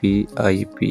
VIP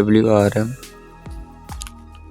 WRM۔